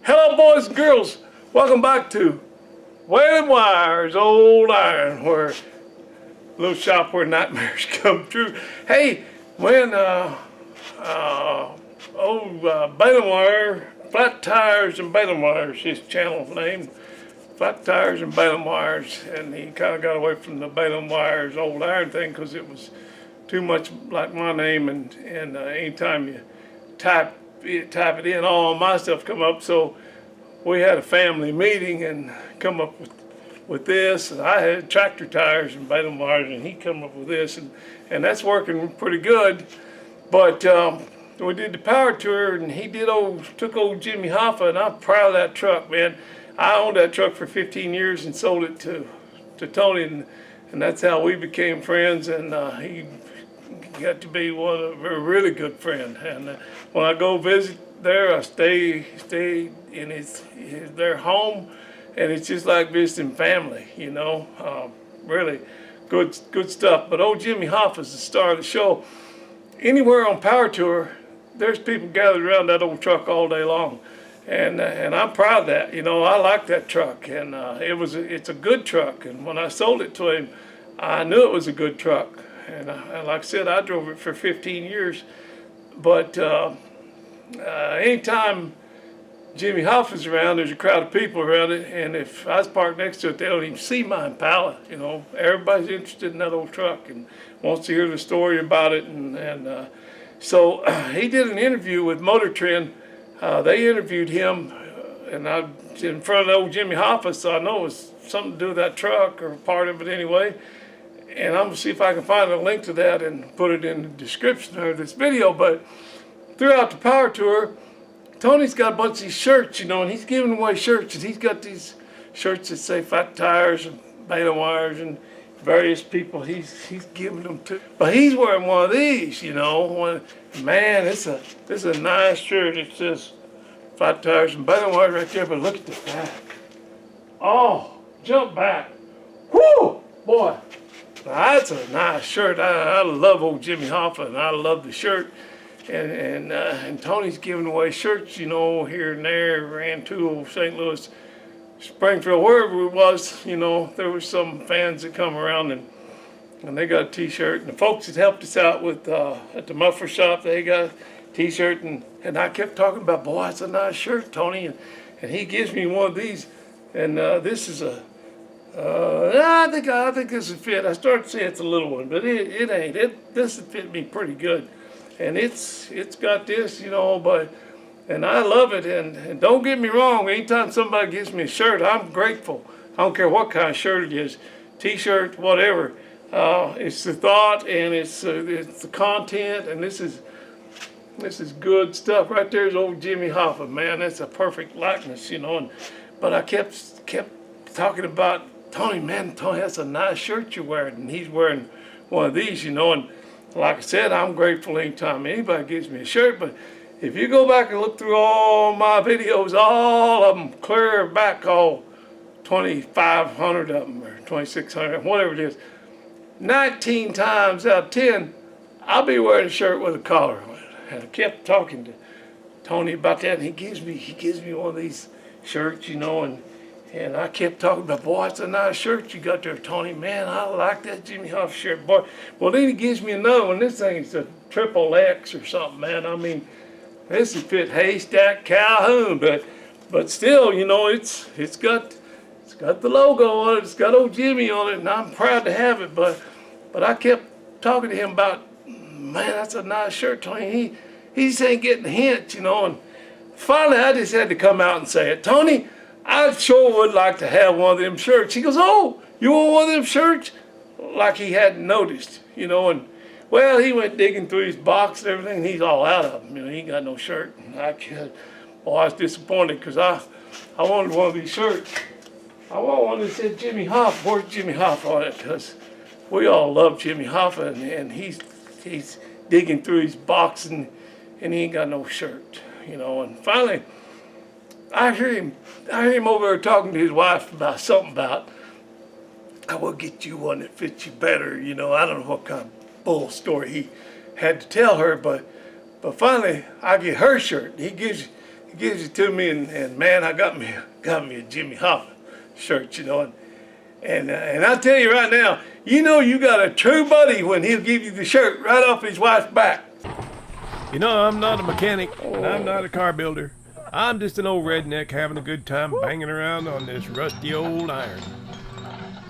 Hello, boys and girls. Welcome back to Wailing Wires, Old Iron, where a little shop where nightmares come true. Hey, when baling wire, flat tires and baling wires, his channel name, flat tires and baling wires, and he kind of got away from the baling wires, old iron thing, because it was too much like my name, and anytime you type it in, all my stuff come up. So we had a family meeting and come up with this. And I had tractor tires and baling wires, and he come up with this, and that's working pretty good. But we did the power tour, and he took old Jimmy Hoffa, and I'm proud of that truck, man. I owned that truck for 15 years and sold it to Tony, and that's how we became friends. And he got to be a really good friend. And when I go visit there, I stay in their home, and it's just like visiting family, you know. Really good stuff. But old Jimmy Hoffa's the star of the show. Anywhere on power tour, there's people gathered around that old truck all day long, and I'm proud of that. You know, I like that truck, and it's a good truck. And when I sold it to him, I knew it was a good truck. And like I said, I drove it for 15 years. But anytime Jimmy Hoffa's around, there's a crowd of people around it. And if I was parked next to it, they don't even see my Impala. You know, everybody's interested in that old truck and wants to hear the story about it. So he did an interview with Motor Trend. They interviewed him, and I was in front of old Jimmy Hoffa, so I know it was something to do with that truck, or part of it anyway. And I'm going to see if I can find a link to that and put it in the description of this video. But throughout the power tour, Tony's got a bunch of these shirts, you know, and he's giving away shirts. And he's got these shirts that say flat tires and baling wires, and various people he's giving them to. But he's wearing one of these, you know. Man, this is a nice shirt. It says flat tires and baling wires right there, but look at the back. Oh, jump back. Whoo, boy. That's a nice shirt. I love old Jimmy Hoffa, and I love the shirt. And Tony's giving away shirts, you know, here and there. Ran to old St. Louis, Springfield, wherever it was. You know, there were some fans that come around and they got a T-shirt. And the folks that helped us out with at the muffler shop, they got a T-shirt. And I kept talking about, boy, it's a nice shirt, Tony. And he gives me one of these. And this is a. I think this would fit. I started to say it's a little one, but it ain't. This would fit me pretty good, and it's got this, you know. And I love it. And don't get me wrong. Anytime somebody gives me a shirt, I'm grateful. I don't care what kind of shirt it is, T-shirt, whatever. It's the thought, and it's the content, and this is good stuff. Right there's old Jimmy Hoffa, man. That's a perfect likeness, you know. But I kept talking about Tony, man, Tony, that's a nice shirt you're wearing. And he's wearing one of these, you know. And like I said, I'm grateful anytime anybody gives me a shirt. But if you go back and look through all my videos, all of them clear back, all 2,500 of them, or 2,600, whatever it is, 19 times out of 10, I'll be wearing a shirt with a collar on it. And I kept talking to Tony about that, and he gives me one of these shirts, you know, and I kept talking about, boy, it's a nice shirt you got there, Tony. Man, I like that Jimmy Hoffa shirt, boy. Well, then he gives me another one. This thing is a XXX or something, man. I mean, this would fit Haystack Calhoun, but still, you know, it's got the logo on it. It's got old Jimmy on it, and I'm proud to have it. But I kept talking to him about, man, that's a nice shirt, Tony. He just ain't getting the hint, you know. And finally, I just had to come out and say it, Tony. I sure would like to have one of them shirts. He goes, oh, you want one of them shirts? Like he hadn't noticed, you know. And, well, he went digging through his box and everything, and he's all out of them. You know, he ain't got no shirt. And I was disappointed because I wanted one of these shirts. I want one that said Jimmy Hoffa. Where's Jimmy Hoffa on it? Because we all love Jimmy Hoffa, and he's digging through his box, and he ain't got no shirt, you know. And finally, I hear him over there talking to his wife about something about, I will get you one that fits you better, you know. I don't know what kind of bull story he had to tell her, but finally I get her shirt. He gives he gives it to me, and man, I got me a Jimmy Hoffa shirt, you know, and I tell you right now, you know you got a true buddy when he'll give you the shirt right off his wife's back. You know, I'm not a mechanic, and I'm not a car builder. I'm just an old redneck having a good time banging around on this rusty old iron.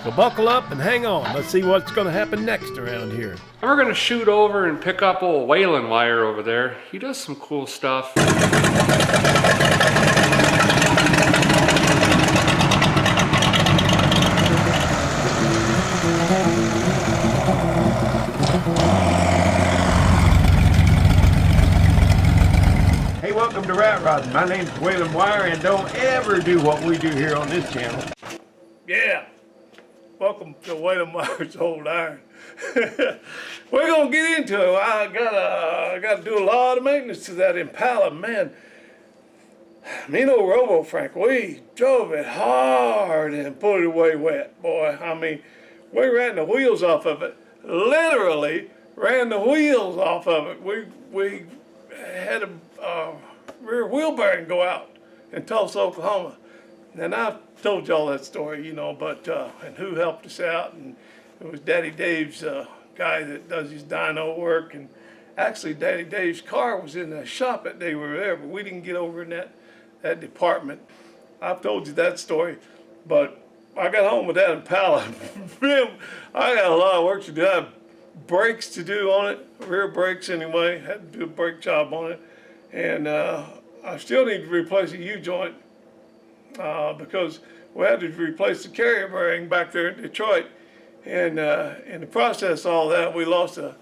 So buckle up and hang on. Let's see what's going to happen next around here. We're going to shoot over and pick up old Waylon wire over there. He does some cool stuff. Hey, welcome to Rat Rodding. My name's Waylon Wire, and don't ever do what we do here on this channel. Yeah. Welcome to Waylon Wire's Old Iron. We're gonna get into it. I gotta do a lot of maintenance to that Impala, man. Me and old Robo Frank, we drove it hard and put it away wet, boy. I mean, we ran the wheels off of it. Literally ran the wheels off of it. We had a rear wheel bearing go out in Tulsa, Oklahoma. And I've told y'all that story, you know, but, and who helped us out, and it was Daddy Dave's guy that does his dyno work, and actually Daddy Dave's car was in the shop that day we were there, but we didn't get over in that department. I've told you that story, but I got home with that Impala. I got a lot of work to do. I have brakes to do on it, rear brakes anyway, had to do a brake job on it, and I still need to replace a U-joint. Because we had to replace the carrier bearing back there in Detroit, and in the process of all that, we lost a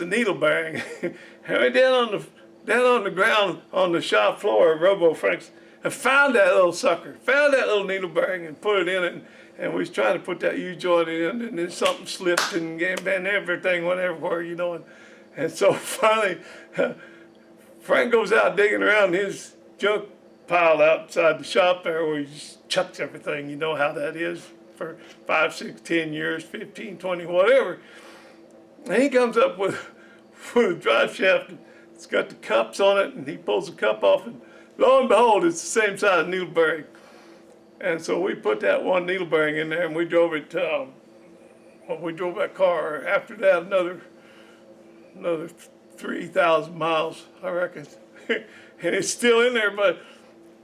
needle bearing. And we down on the ground on the shop floor at Robo Frank's and found that little sucker, found that little needle bearing and put it in it. And we was trying to put that U-joint in, and then something slipped and everything went everywhere, you know. And so finally, Frank goes out digging around his junk pile outside the shop there where he just chucks everything. You know how that is for 5, 6, 10 years, 15, 20, whatever. And he comes up with a drive shaft. It's got the cups on it, and he pulls the cup off, and lo and behold, it's the same size needle bearing. And so we put that one needle bearing in there, and we drove it. We drove that car. After that, another 3,000 miles, I reckon. And it's still in there, but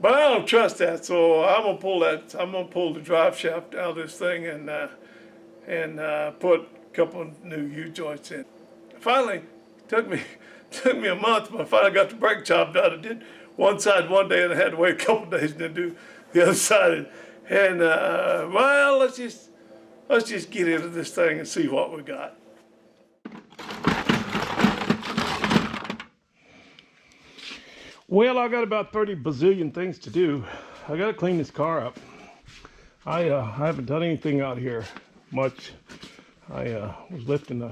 I don't trust that, so I'm gonna pull the drive shaft out of this thing and put a couple of new U-joints in. Finally, took me a month, but I finally got the brake job done. I did one side one day, and I had to wait a couple of days and then do the other side. And well, let's just get into this thing and see what we got. Well, I got about 30 bazillion things to do. I got to clean this car up. I haven't done anything out here much. I was lifting the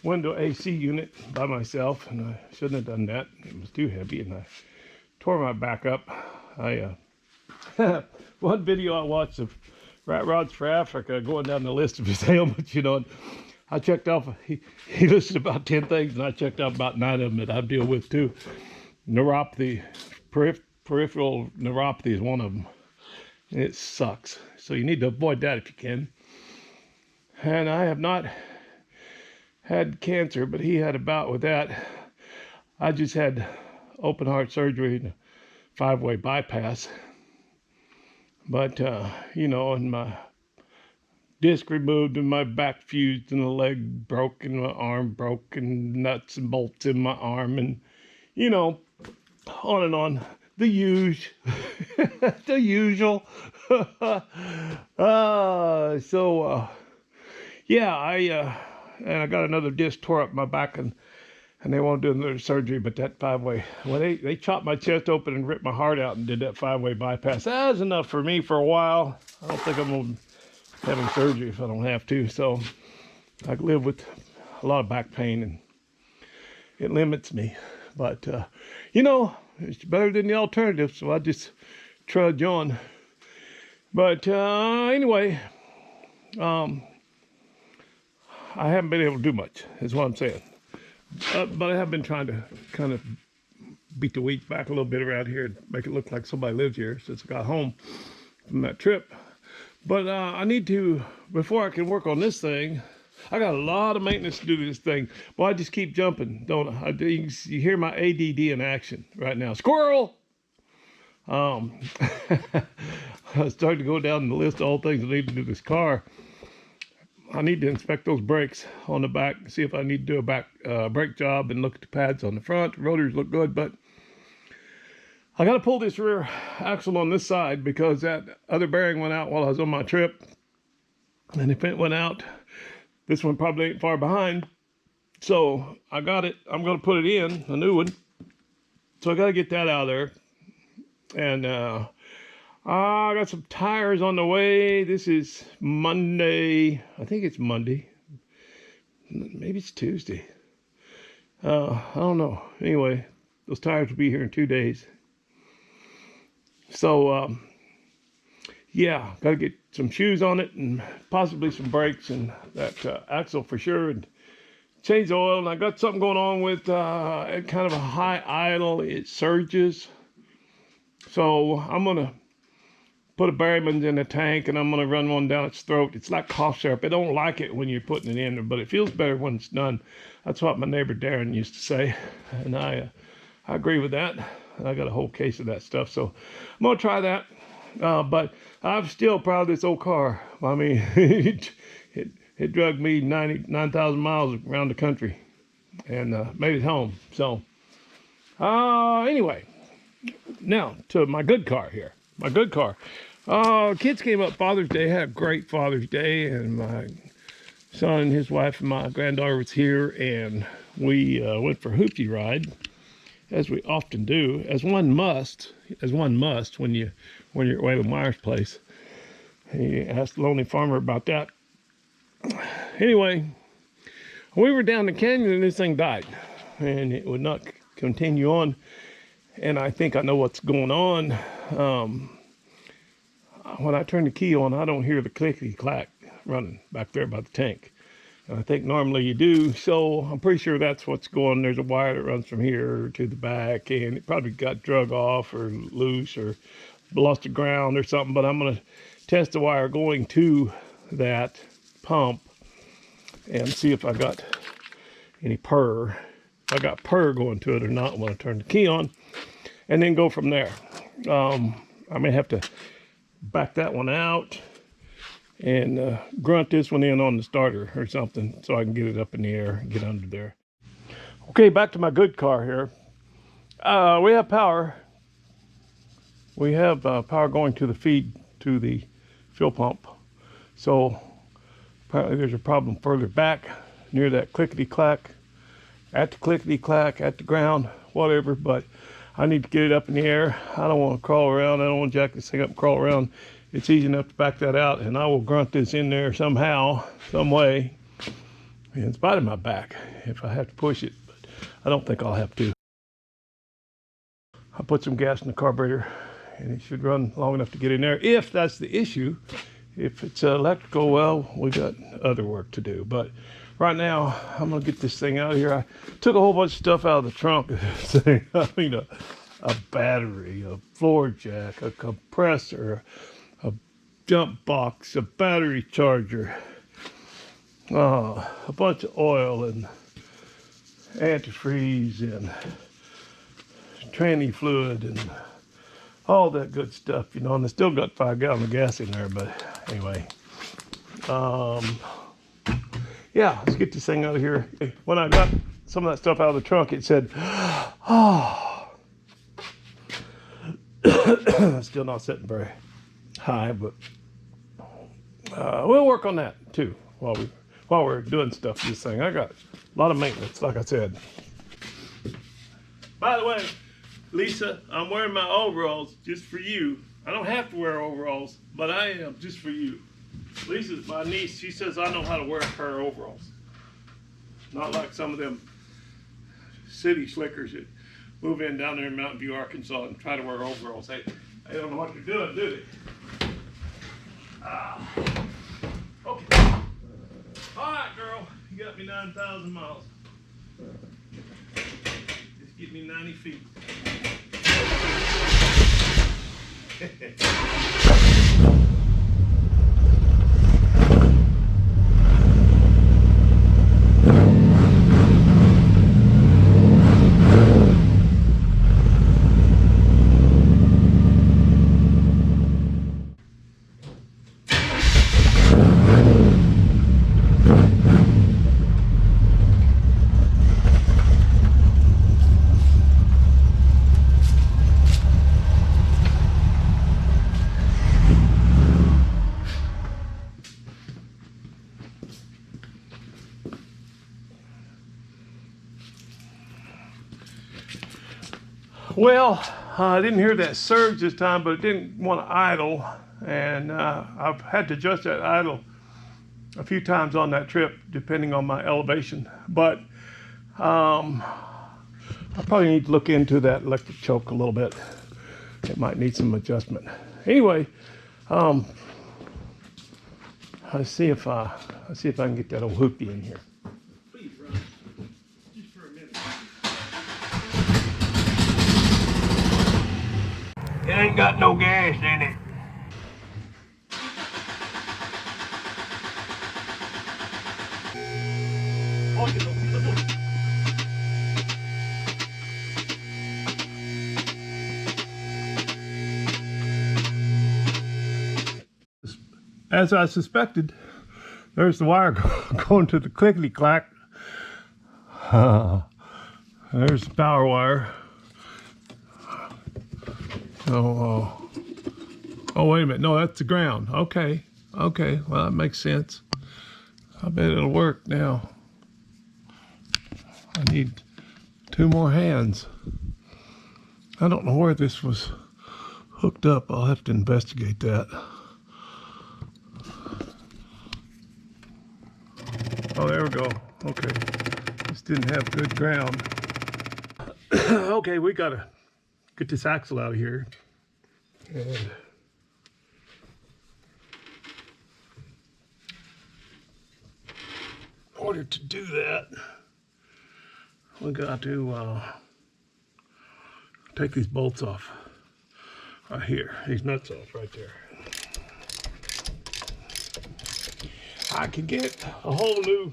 window AC unit by myself, and I shouldn't have done that. It was too heavy, and I tore my back up. One video I watched of Rat Rods for Africa going down the list of his ailments, you know, and I checked off, he listed about 10 things, and I checked off about 9 of them that I deal with too. Neuropathy, peripheral neuropathy is one of them. It sucks. So you need to avoid that if you can. And I have not had cancer, but he had a bout with that. I just had open heart surgery and a 5-way bypass. But, you know, and my disc removed and my back fused and the leg broke and my arm broke and nuts and bolts in my arm and, you know, on and on. The usual. The usual. Yeah, and I got another disc tore up my back, and they won't do another surgery, but that 5-way, well, they chopped my chest open and ripped my heart out and did that 5-way bypass. That was enough for me for a while. I don't think I'm going to having surgery if I don't have to, so I live with a lot of back pain, and it limits me. But, you know, it's better than the alternative, so I just trudge on. But anyway, I haven't been able to do much, is what I'm saying. But I have been trying to kind of beat the weeds back a little bit around here and make it look like somebody lives here since I got home from that trip. But I need to, before I can work on this thing, I got a lot of maintenance to do to this thing. Boy, I just keep jumping, don't I? You hear my ADD in action right now. Squirrel! I started to go down the list of all things I need to do this car. I need to inspect those brakes on the back, see if I need to do a back brake job, and look at the pads on the front. The rotors look good, but I got to pull this rear axle on this side because that other bearing went out while I was on my trip. And if it went out, this one probably ain't far behind. So I got it. I'm going to put it in, a new one. So I got to get that out of there. And I got some tires on the way. This is Monday. I think it's Monday. Maybe it's Tuesday. I don't know. Anyway, those tires will be here in 2 days. So, yeah, got to get some shoes on it and possibly some brakes and that axle for sure. And change the oil. And I got something going on with kind of a high idle. It surges. So I'm going to put a Berryman's in the tank and I'm going to run one down its throat. It's like cough syrup. I don't like it when you're putting it in there, but it feels better when it's done. That's what my neighbor Darren used to say. And I agree with that. I got a whole case of that stuff. So I'm going to try that. But I'm still proud of this old car. I mean, it dragged me 99,000 miles around the country and made it home. So anyway, now to my good car here. My good car. Kids came up Father's Day, had a great Father's Day, and my son and his wife and my granddaughter was here, and we went for a hoopty ride, as we often do, as one must when you're at Waylon Meyer's place. He asked the Lonely Farmer about that. Anyway, we were down the canyon and this thing died, and it would not continue on. And I think I know what's going on. When I turn the key on, I don't hear the clickety-clack running back there by the tank. And I think normally you do, so I'm pretty sure that's what's going on. There's a wire that runs from here to the back, and it probably got drug off or loose or lost the ground or something. But I'm going to test the wire going to that pump and see if I got any purr. If I got purr going to it or not when I turn the key on. And then go from there. I may have to back that one out and grunt this one in on the starter or something so I can get it up in the air and get under there. Okay, back to my good car here. We have power. We have power going to the feed to the fuel pump. So apparently there's a problem further back near that clickety-clack, at the clickety-clack, at the ground, whatever, but I need to get it up in the air. I don't want to crawl around. I don't want to jack this thing up and crawl around. It's easy enough to back that out, and I will grunt this in there somehow, some way, in spite of my back, if I have to push it. But I don't think I'll have to. I'll put some gas in the carburetor, and it should run long enough to get in there, if that's the issue. If it's electrical, well, we got other work to do. But right now, I'm going to get this thing out of here. I took a whole bunch of stuff out of the trunk of this thing. I mean, a battery, a floor jack, a compressor, a jump box, a battery charger, a bunch of oil and antifreeze and tranny fluid and all that good stuff, you know. And I still got 5 gallons of gas in there, but anyway. Yeah, let's get this thing out of here. When I got some of that stuff out of the trunk, it said, oh. Still not sitting very high, but we'll work on that too while we're doing stuff to this thing. I got a lot of maintenance, like I said. By the way, Lisa, I'm wearing my overalls just for you. I don't have to wear overalls, but I am just for you. Lisa's my niece. She says I know how to wear her overalls. Not like some of them city slickers that move in down there in Mountain View, Arkansas and try to wear overalls. They don't know what they're doing, do they? Okay. All right, girl. You got me 9,000 miles. Just give me 90 feet. Well, I didn't hear that surge this time, but it didn't want to idle, and I've had to adjust that idle a few times on that trip, depending on my elevation. But I probably need to look into that electric choke a little bit. It might need some adjustment. Anyway, let's see if I can get that old hoopty in here. Please run, just for a minute. It ain't got no gas in it. As I suspected, there's the wire going to the clickety-clack. There's the power wire. Oh, wait a minute. No, that's the ground. Okay. Okay. Well, that makes sense. I bet it'll work now. I need 2 more hands. I don't know where this was hooked up. I'll have to investigate that. Oh, there we go. Okay. This didn't have good ground. Okay, we gotta get this axle out of here. And in order to do that, we got to take these bolts off right here. These nuts off right there. I could get a whole new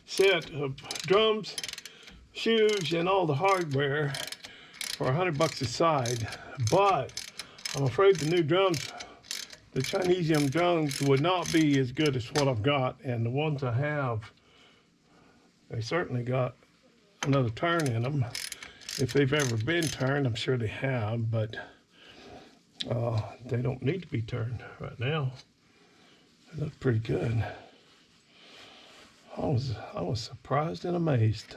set of drums, shoes, and all the hardware for $100 a side, but I'm afraid the new drums, the Chinesium drums, would not be as good as what I've got, and the ones I have, they certainly got another turn in them. If they've ever been turned, I'm sure they have, but they don't need to be turned right now. They look pretty good. I was surprised and amazed.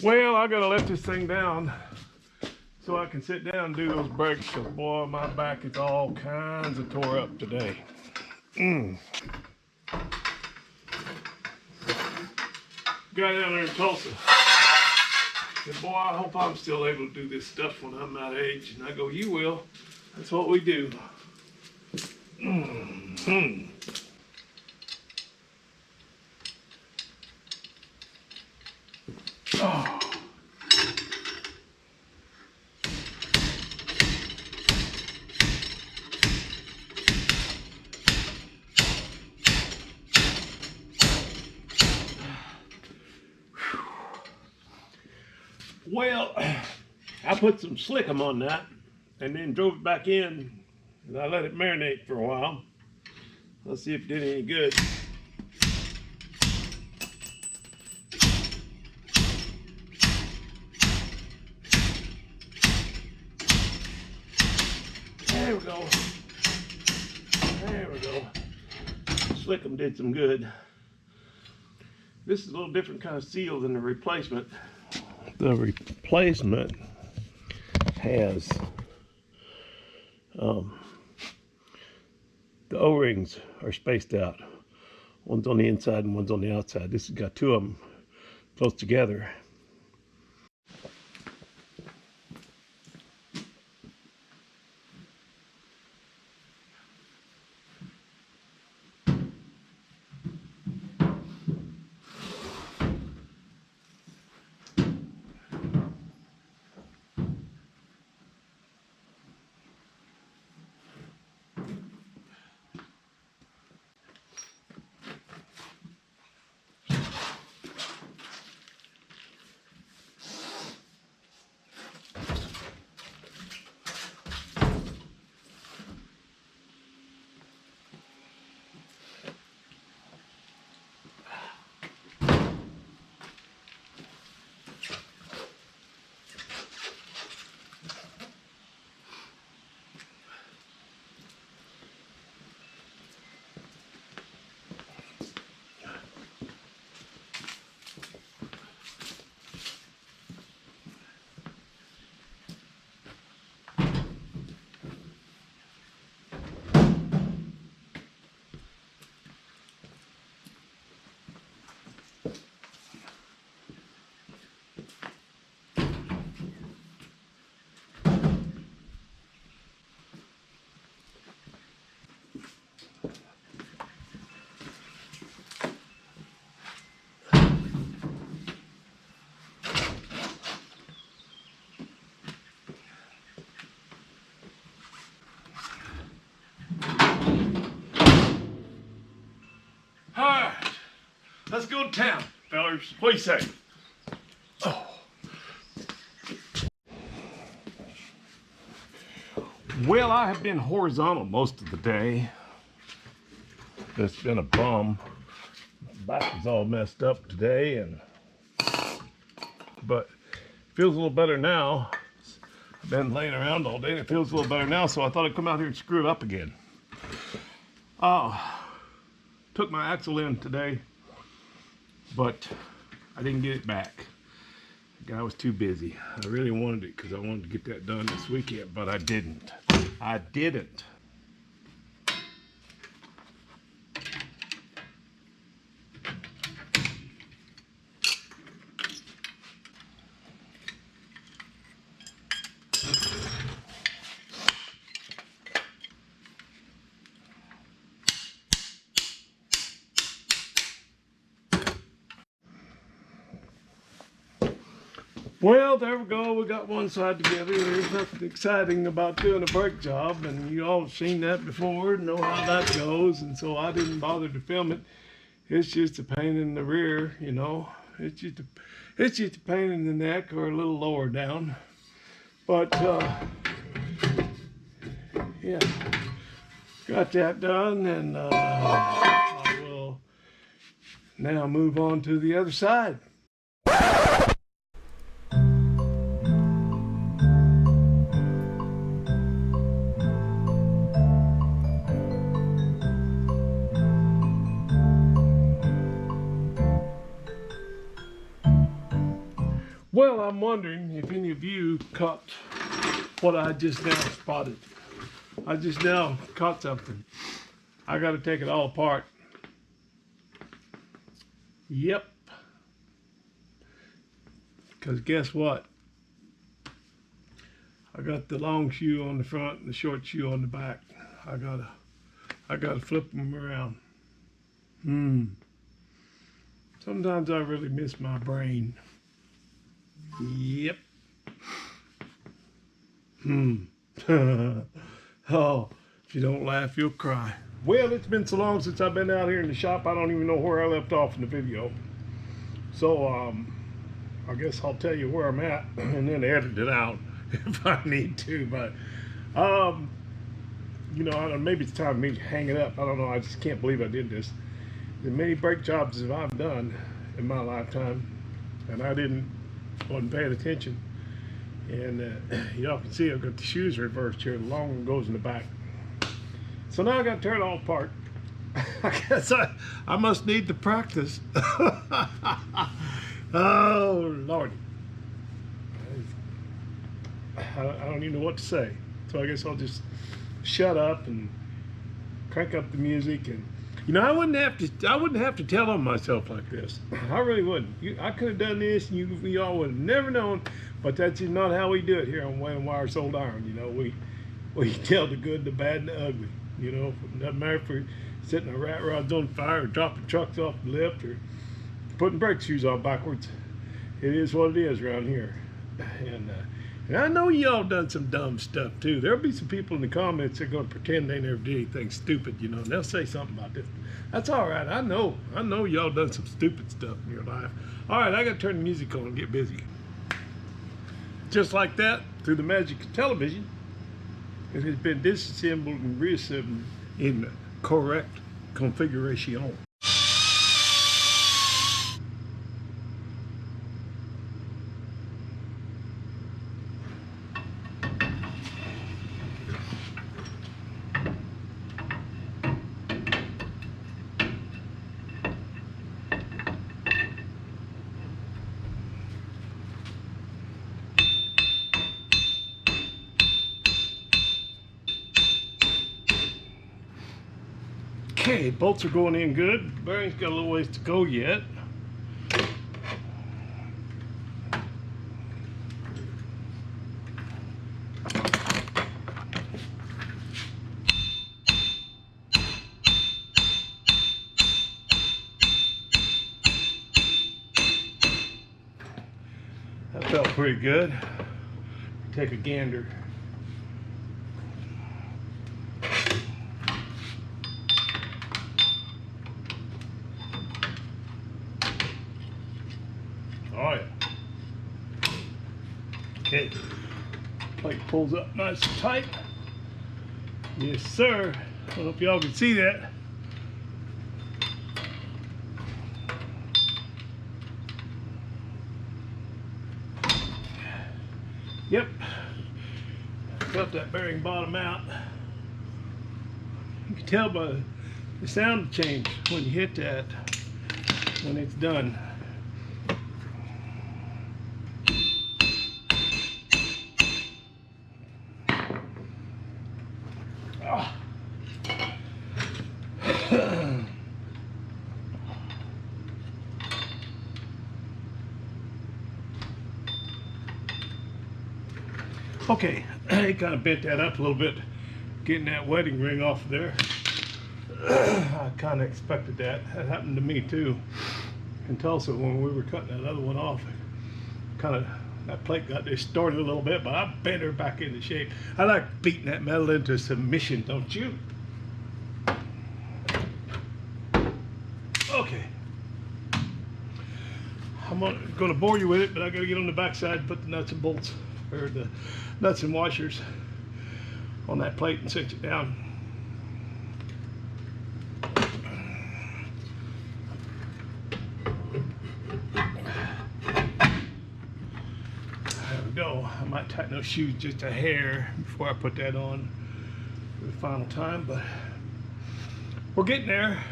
Well, I gotta let this thing down so I can sit down and do those brakes, because boy, my back is all kinds of tore up today. Guy down there in Tulsa said, boy, I hope I'm still able to do this stuff when I'm that age. And I go, you will. That's what we do. Oh. Well, I put some slickum on that and then drove it back in, and I let it marinate for a while. Let's see if it did any good. There we go. There we go. Slickum did some good. This is a little different kind of seal than the replacement. The replacement has The O-rings are spaced out. One's on the inside and one's on the outside. This has got two of them close together. Alright, let's go to town, fellers. What do you say? Oh. Well, I have been horizontal most of the day. It's been a bum. My back is all messed up today, but it feels a little better now. I've been laying around all day and it feels a little better now, so I thought I'd come out here and screw it up again. Took my axle in today, but I didn't get it back. The guy was too busy. I really wanted it because I wanted to get that done this weekend, but I didn't. I didn't. Well, there we go. We got one side together. There's nothing exciting about doing a brake job, and you all have seen that before, know how that goes, and so I didn't bother to film it. It's just a pain in the rear, you know. It's just a pain in the neck or a little lower down. But, yeah, got that done, and I will now move on to the other side. Well, I'm wondering if any of you caught what I just now spotted. I just now caught something. I got to take it all apart. Yep. Because guess what? I got the long shoe on the front and the short shoe on the back. I gotta flip them around. Sometimes I really miss my brain. Yep. Oh, if you don't laugh, you'll cry. Well, it's been so long since I've been out here in the shop, I don't even know where I left off in the video. So, I guess I'll tell you where I'm at and then edit it out if I need to. But, you know, I don't know, maybe it's time for me to hang it up. I don't know. I just can't believe I did this. The many brake jobs that I've done in my lifetime, and I wasn't paying attention. And y'all can see I've got the shoes reversed here. The long one goes in the back. So now I got to tear it all apart. I guess I must need to practice. Oh, Lord. I don't even know what to say. So I guess I'll just shut up and crank up the music, and you know, I wouldn't have to tell on myself like this. I really wouldn't. I could have done this, and you all would have never known. But that's just not how we do it here on Whale Wire Sold Iron. You know, we tell the good, the bad, and the ugly. You know, it doesn't matter if we're setting our rat rods on fire, or dropping trucks off the lift, or putting brake shoes on backwards. It is what it is around here. And I know y'all done some dumb stuff too. There'll be some people in the comments that are going to pretend they never did anything stupid, you know, and they'll say something about this. That's all right. I know y'all done some stupid stuff in your life. All right, I got to turn the music on and get busy. Just like that, through the magic of television, it has been disassembled and reassembled in the correct configuration. Okay, bolts are going in good. Bearing's got a little ways to go yet. That felt pretty good. Take a gander. Oh yeah. Okay. Plate pulls up nice and tight. Yes, sir. I don't know if y'all can see that. Yep. Felt that bearing bottom out. You can tell by the sound change when you hit that when it's done. Okay, I kind of bent that up a little bit, getting that wedding ring off of there. I kind of expected that. That happened to me too in Tulsa when we were cutting that other one off. That plate got distorted a little bit, but I bent her back into shape. I like beating that metal into submission, don't you? Okay. I'm going to bore you with it, but I got to get on the backside and put the nuts and bolts, or the nuts and washers on that plate and cinch it down. There we go. I might tighten those shoes just a hair before I put that on for the final time, but we're getting there.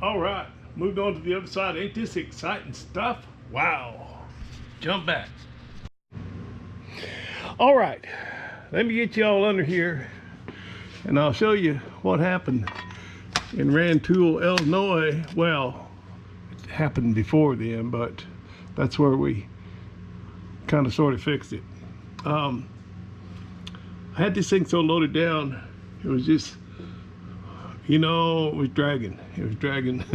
All right, moved on to the other side. Ain't this exciting stuff? Wow. Jump back. All right, let me get you all under here and I'll show you what happened in Rantoul, Illinois. Well, it happened before then, but that's where we kind of sort of fixed it. I had this thing so loaded down, it was just, you know, it was dragging. It was dragging.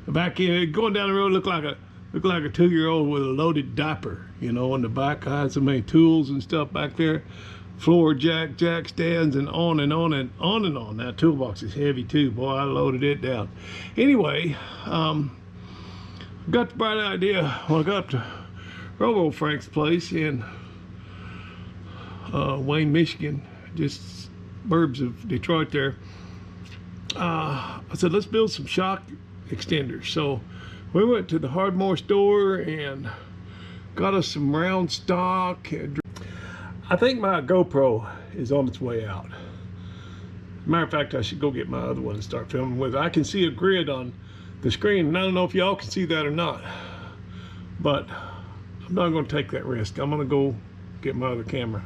Back in, going down the road looked like a 2-year-old with a loaded diaper, you know, in the back. I had so many tools and stuff back there. Floor jack stands, and on and on and on and on. That toolbox is heavy too. Boy, I loaded it down. Anyway, got the bright idea when I got up to Robo Frank's place in Wayne, Michigan, just burbs of Detroit there. I said, let's build some shock extenders. So we went to the Hardmore store and got us some round stock. I think my GoPro is on its way out. Matter of fact, I should go get my other one and start filming with it. I can see a grid on the screen, and I don't know if y'all can see that or not, but I'm not going to take that risk. I'm going to go get my other camera.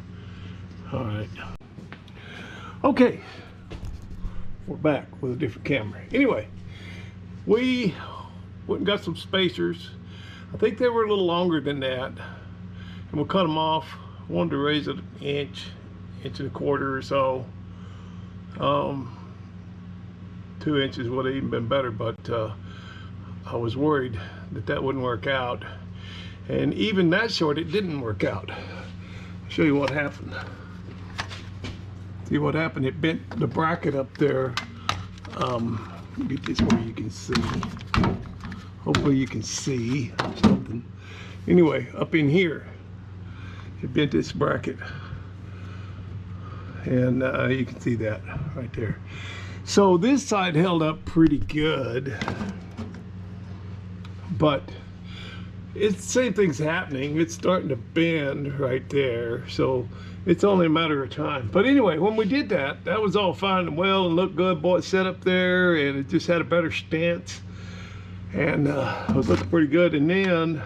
All right. Okay. we're back with a different camera. Anyway, we went and got some spacers. I think they were a little longer than that, and we'll cut them off. Wanted to raise it an inch and a quarter or so. 2 inches would have even been better, but I was worried that that wouldn't work out, and even that short, it didn't work out. I'll show you what happened. See what happened? It bent the bracket up there. Get this where you can see. Hopefully you can see something. Anyway, up in here, it bent this bracket, and you can see that right there. So this side held up pretty good, but it's the same thing's happening. It's starting to bend right there, so it's only a matter of time. But anyway, when we did that, that was all fine and well and looked good. Boy, it set up there, and it just had a better stance, and it was looking pretty good. And then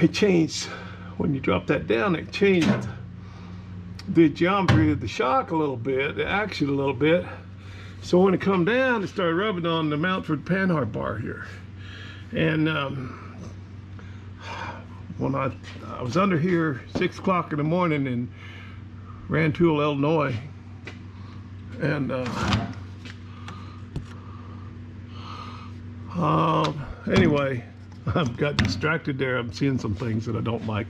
it changed. When you drop that down, it changed the geometry of the shock a little bit, the action a little bit. So when it come down, it started rubbing on the mount for the panhard bar here. And when I was under here 6 o'clock in the morning in Rantoul, Illinois, and anyway, I've got distracted there. I'm seeing some things that I don't like.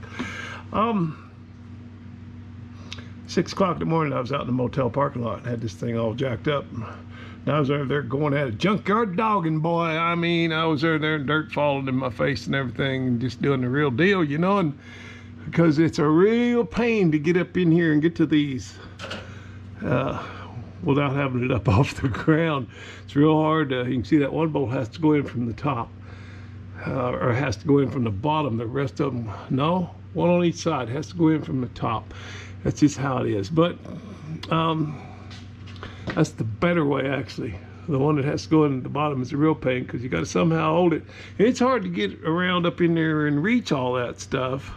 6 o'clock in the morning, I was out in the motel parking lot and had this thing all jacked up. And I was over there going at it, junkyard dogging, boy. I mean, I was there and dirt falling in my face and everything, and just doing the real deal, you know, and because it's a real pain to get up in here and get to these without having it up off the ground. It's real hard. You can see that one bolt has to go in from the top, or has to go in from the bottom. The rest of them, no, one on each side has to go in from the top. That's just how it is. But that's the better way, actually. The one that has to go in at the bottom is a real pain, because you got to somehow hold it. And it's hard to get around up in there and reach all that stuff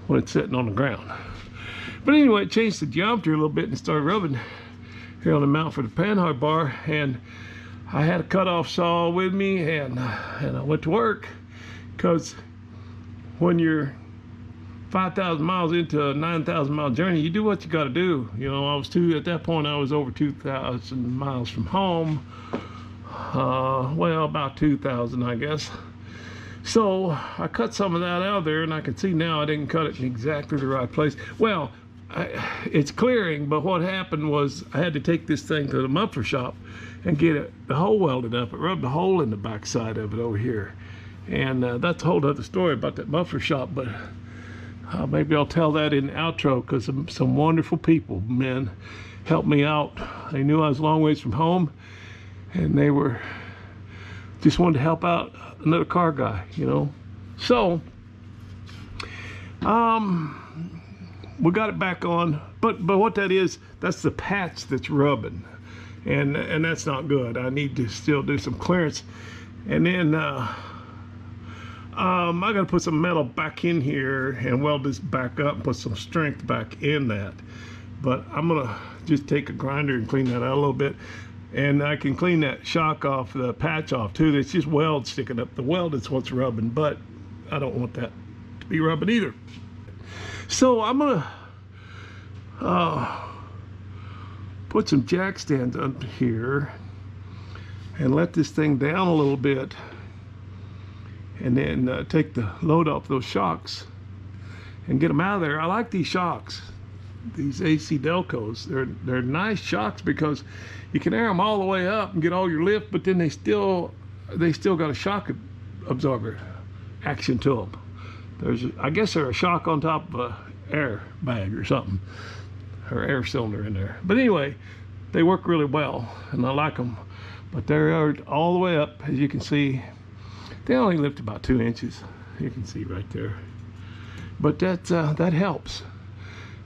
when it's sitting on the ground. But anyway, it changed the geometry a little bit and started rubbing here on the mount for the panhard bar. And I had a cutoff saw with me, and I went to work, because when you're 5,000 miles into a 9,000 mile journey, you do what you got to do. You know, at that point I was over 2,000 miles from home. Well, about 2,000, I guess. So I cut some of that out of there, and I can see now I didn't cut it in exactly the right place. Well, it's clearing, but what happened was I had to take this thing to the muffler shop and get the hole welded up. It rubbed a hole in the back side of it over here, and that's a whole other story about that muffler shop. But maybe I'll tell that in the outro, because some wonderful people, men, helped me out. They knew I was a long ways from home, and they were just wanted to help out another car guy, you know. So we got it back on, but what that is, that's the patch that's rubbing, and that's not good. I need to still do some clearance, and then I gotta put some metal back in here and weld this back up and put some strength back in that. But I'm gonna just take a grinder and clean that out a little bit, and I can clean that shock off, the patch off too. It's just weld sticking up. The weld is what's rubbing, but I don't want that to be rubbing either. So I'm gonna put some jack stands up here and let this thing down a little bit, and then take the load off those shocks and get them out of there. I like these shocks, these AC Delcos. They're nice shocks, because you can air them all the way up and get all your lift, but then they still got a shock absorber action to them. I guess they're a shock on top of a air bag or something, or air cylinder in there. But anyway, they work really well, and I like them. But they're all the way up, as you can see. They only lift about 2 inches. You can see right there. But that helps.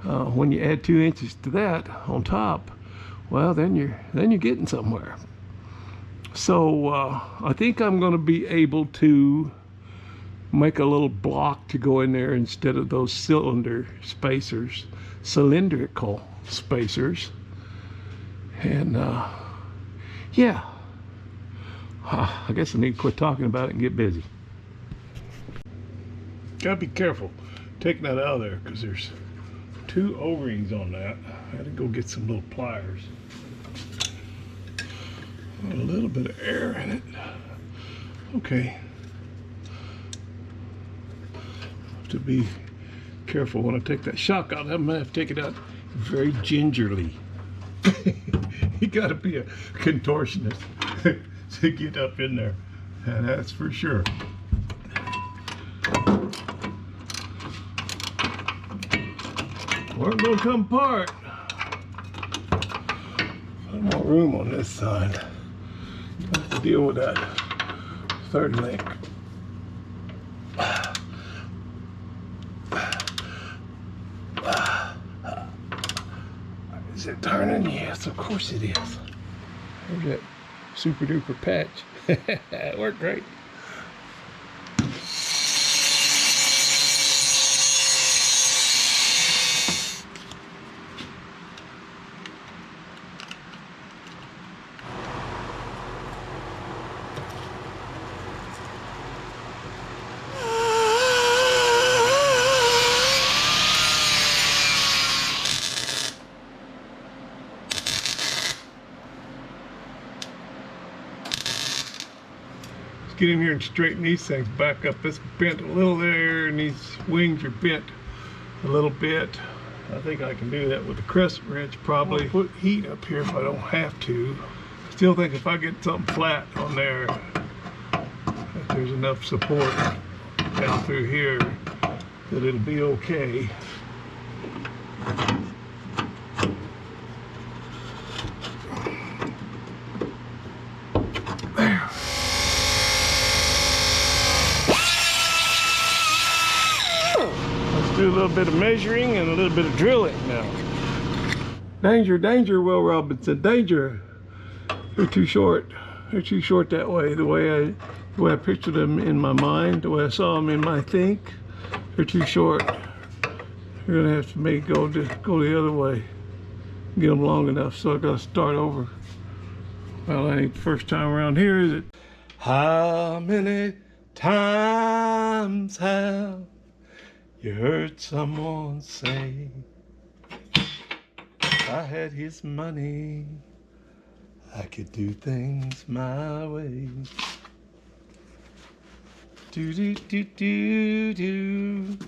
When you add 2 inches to that on top, well, then you're getting somewhere. So I think I'm going to be able to make a little block to go in there instead of those cylindrical spacers, And yeah, I guess I need to quit talking about it and get busy. Gotta be careful taking that out of there because there's 2 O-rings on that. I had to go get some little pliers. A little bit of air in it. Okay. Have to be careful when I take that shock out. I'm gonna have to take it out very gingerly. You gotta be a contortionist to get up in there, and that's for sure. We're gonna come apart. No more room on this side. Have to deal with that 3rd link. Is it turning? Yes, of course it is. There's that super duper patch. It worked great. Get in here and straighten these things back up. It's bent a little there, and these wings are bent a little bit. I think I can do that with the crescent wrench probably. Put heat up here if I don't have to. Still think if I get something flat on there, that there's enough support down through here that it'll be okay. Do a little bit of measuring and a little bit of drilling now. Danger, danger, Will Robinson, danger. They're too short. They're too short that way. The way I pictured them in my mind, the way I saw them in my think, they're too short. You're gonna have to make go the other way. Get them long enough, so I gotta start over. Well, that ain't the first time around here, is it? How many times have you heard someone say, if I had his money, I could do things my way. Do do do do do.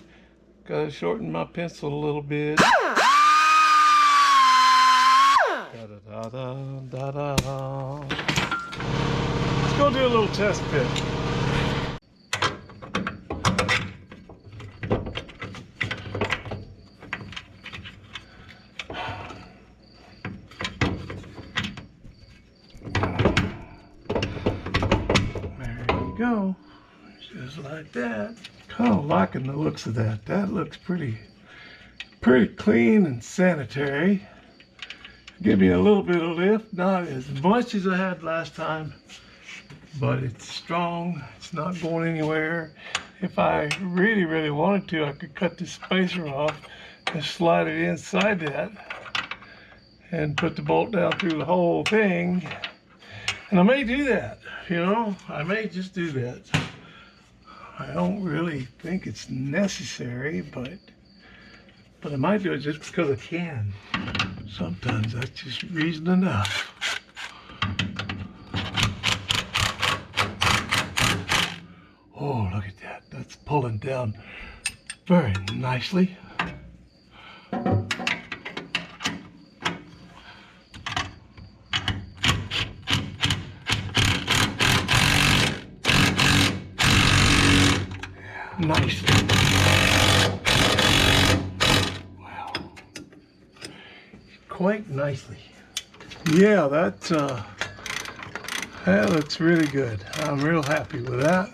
Gotta shorten my pencil a little bit. Da da da da da da. Let's go do a little test fit. Go, just like that. Kind of liking the looks of that. That looks pretty clean and sanitary. Give me a little bit of lift, not as much as I had last time, but it's strong. It's not going anywhere. If I really wanted to, I could cut this spacer off and slide it inside that and put the bolt down through the whole thing. And I may do that, you know, I may just do that. I don't really think it's necessary, but I might do it just because I can. Sometimes that's just reason enough. Oh, look at that. That's pulling down very nicely. Nicely. Wow. Quite nicely. Yeah, that looks really good. I'm real happy with that.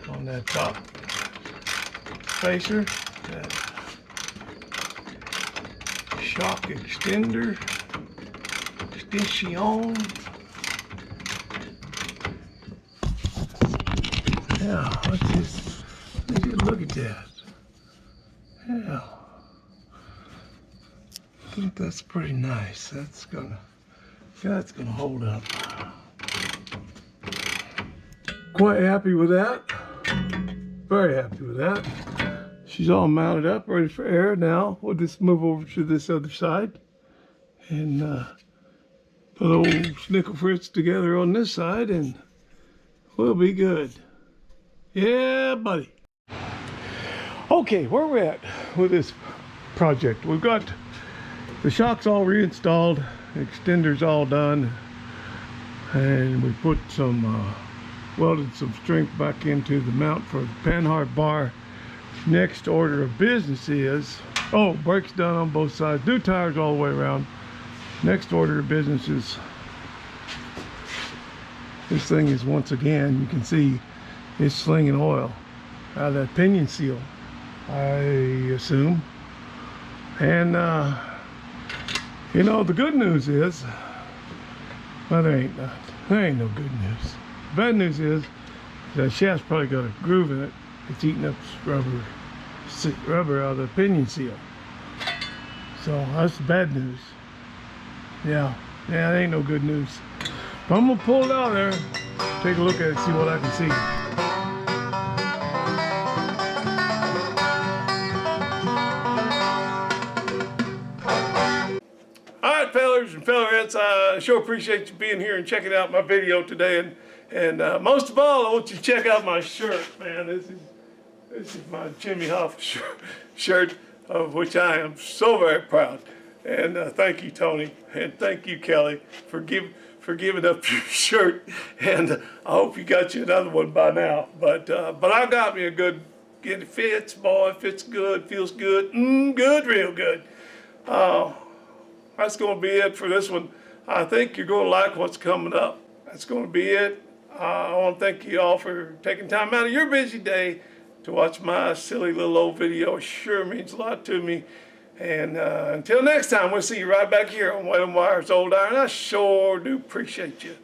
On that top spacer, that shock extender, extension. Yeah, let's just look at that. Yeah. think that's pretty nice. That's gonna hold up. Quite happy with that. Very happy with that. She's all mounted up, ready for air now. We'll just move over to this other side and put old Snickle Fritz together on this side and we'll be good. Yeah, buddy. Okay, where we're at with this project. We've got the shocks all reinstalled, extenders all done, and we put some welded some strength back into the mount for the panhard bar. Next order of business is, oh, brakes done on both sides, new tires all the way around. Next order of business is, this thing is, once again, you can see it's slinging oil out of that pinion seal, I assume. And you know, the good news is, well, there ain't no good news. Bad news is that shaft's probably got a groove in it. It's eating up rubber out of the pinion seal. So that's the bad news. Yeah, it ain't no good news. But I'm gonna pull it out there, take a look at it, see what I can see. Alright, fellers and fellerettes, I sure appreciate you being here and checking out my video today. And most of all, I want you to check out my shirt, man. This is my Jimmy Hoffa shirt, of which I am so very proud. And thank you, Tony, and thank you, Kelly, for giving up your shirt. And I hope you got you another one by now. But I got me a good. It fits, boy. It fits good. Feels good. Good, real good. That's going to be it for this one. I think you're going to like what's coming up. That's going to be it. I want to thank you all for taking time out of your busy day to watch my silly little old video. It sure means a lot to me. And until next time, we'll see you right back here on Whalen Wire's Old Iron. I sure do appreciate you.